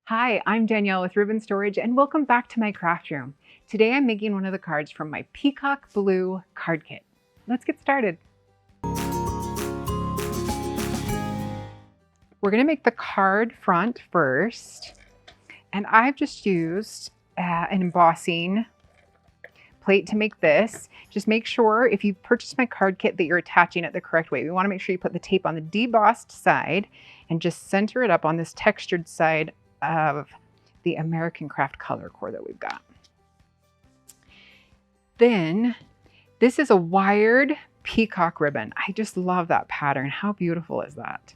Hi, I'm Danielle with Ribbon Storage and welcome back to my craft room. Today I'm making one of the cards from my Peacock Blue card kit. Let's get started. We're going to make the card front first, and I've just used an embossing plate to make this. Just make sure if you purchase my card kit that you're attaching it the correct way. We want to make sure you put the tape on the debossed side and just center it up on this textured side of the American Craft color core that we've got. Then this is a wired peacock ribbon. I just love that pattern. How beautiful is that?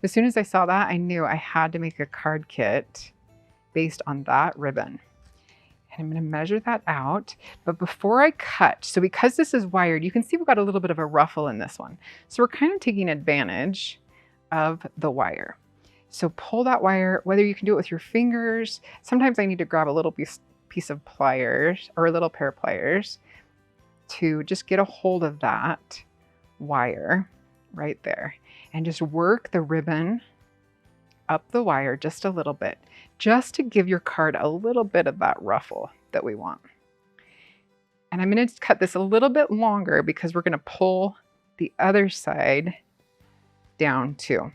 As soon as I saw that, I knew I had to make a card kit based on that ribbon. And I'm going to measure that out. But before I cut, so because this is wired, you can see we've got a little bit of a ruffle in this one. So we're kind of taking advantage of the wire. So pull that wire, whether you can do it with your fingers. Sometimes I need to grab a little piece of pliers or a little pair of pliers to just get a hold of that wire right there and just work the ribbon up the wire just a little bit, just to give your card a little bit of that ruffle that we want. And I'm going to cut this a little bit longer because we're going to pull the other side down too.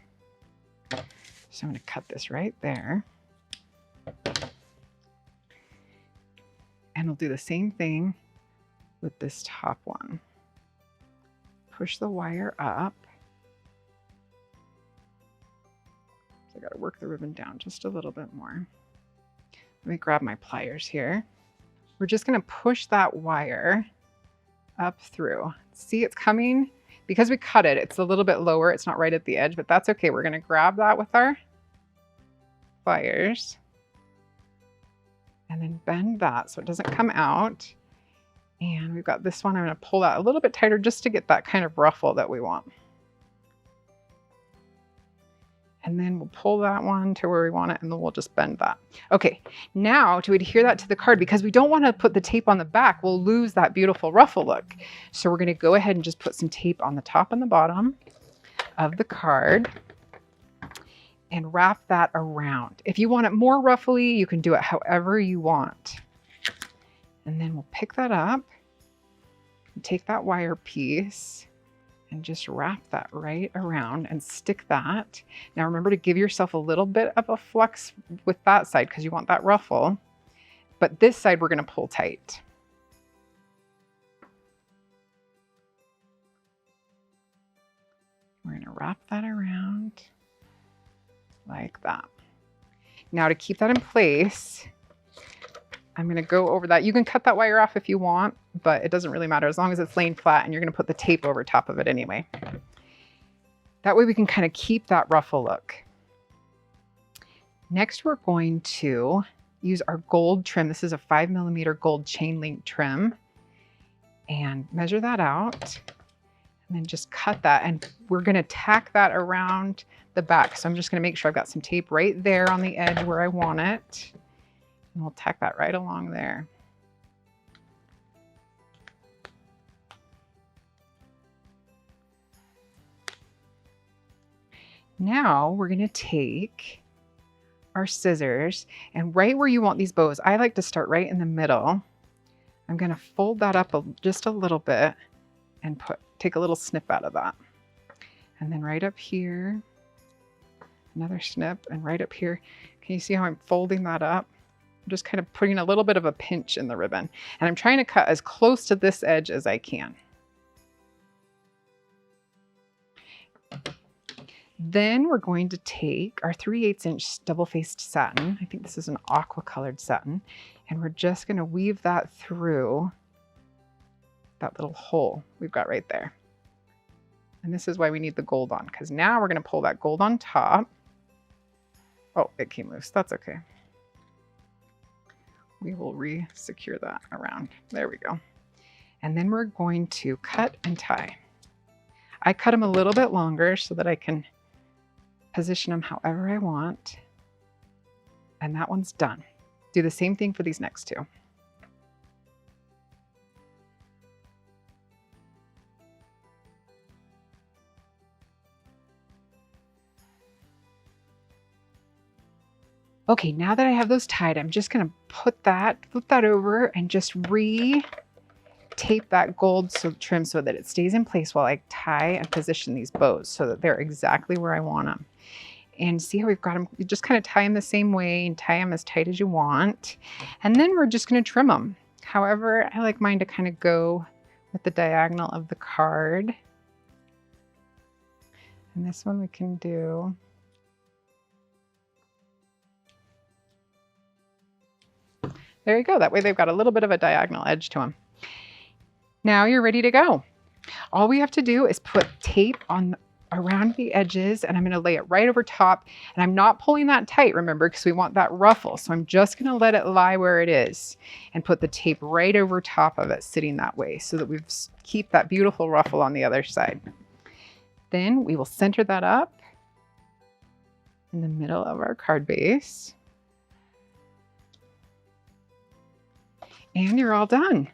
So I'm going to cut this right there. And I'll do the same thing with this top one. Push the wire up. So I got to work the ribbon down just a little bit more. Let me grab my pliers here. We're just going to push that wire up through. See, it's coming. Because we cut it, it's a little bit lower. It's not right at the edge, but that's okay. We're going to grab that with our pliers and then bend that so it doesn't come out. And we've got this one. I'm going to pull that a little bit tighter just to get that kind of ruffle that we want. And then we'll pull that one to where we want it, and then we'll just bend that. Okay, now to adhere that to the card, because we don't want to put the tape on the back, we'll lose that beautiful ruffle look. So we're going to go ahead and just put some tape on the top and the bottom of the card and wrap that around. If you want it more ruffly, you can do it however you want. And then we'll pick that up and take that wire piece and just wrap that right around and stick that. Now remember to give yourself a little bit of a flex with that side because you want that ruffle, but this side we're going to pull tight. We're going to wrap that around like that. Now to keep that in place, I'm going to go over that. You can cut that wire off if you want, but it doesn't really matter as long as it's laying flat, and you're going to put the tape over top of it anyway. That way we can kind of keep that ruffle look. Next, we're going to use our gold trim. This is a 5mm gold chain link trim, and measure that out and then just cut that. And we're going to tack that around the back. So I'm just going to make sure I've got some tape right there on the edge where I want it. And we'll tack that right along there. Now we're going to take our scissors, and right where you want these bows, I like to start right in the middle. I'm going to fold that up just a little bit and take a little snip out of that. And then right up here, another snip, and right up here. Can you see how I'm folding that up? I'm just kind of putting a little bit of a pinch in the ribbon, and I'm trying to cut as close to this edge as I can. Then we're going to take our 3/8 inch double-faced satin. I think this is an aqua colored satin, and we're just going to weave that through that little hole we've got right there. And this is why we need the gold on, because now we're going to pull that gold on top. Oh, it came loose. That's okay. We will re-secure that around. There we go. And then we're going to cut and tie. I cut them a little bit longer so that I can position them however I want. And that one's done. Do the same thing for these next two. Okay, now that I have those tied, I'm just gonna flip that over and just tape that gold trim so that it stays in place while I tie and position these bows so that they're exactly where I want them. And see how we've got them, you just kind of tie them the same way and tie them as tight as you want. And then we're just gonna trim them. However, I like mine to kind of go with the diagonal of the card. And this one we can do. There you go, that way they've got a little bit of a diagonal edge to them. Now you're ready to go. All we have to do is put tape around the edges, and I'm gonna lay it right over top, and I'm not pulling that tight, remember, because we want that ruffle. So I'm just gonna let it lie where it is and put the tape right over top of it, sitting that way, so that we keep that beautiful ruffle on the other side. Then we will center that up in the middle of our card base. And you're all done.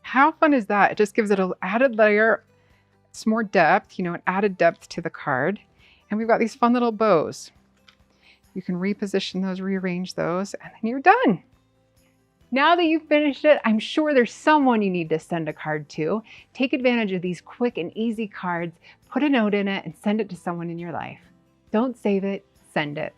How fun is that? It just gives it an added layer, some more depth, you know, an added depth to the card. And we've got these fun little bows. You can reposition those, rearrange those, and then you're done. Now that you've finished it, I'm sure there's someone you need to send a card to. Take advantage of these quick and easy cards, put a note in it, and send it to someone in your life. Don't save it, send it.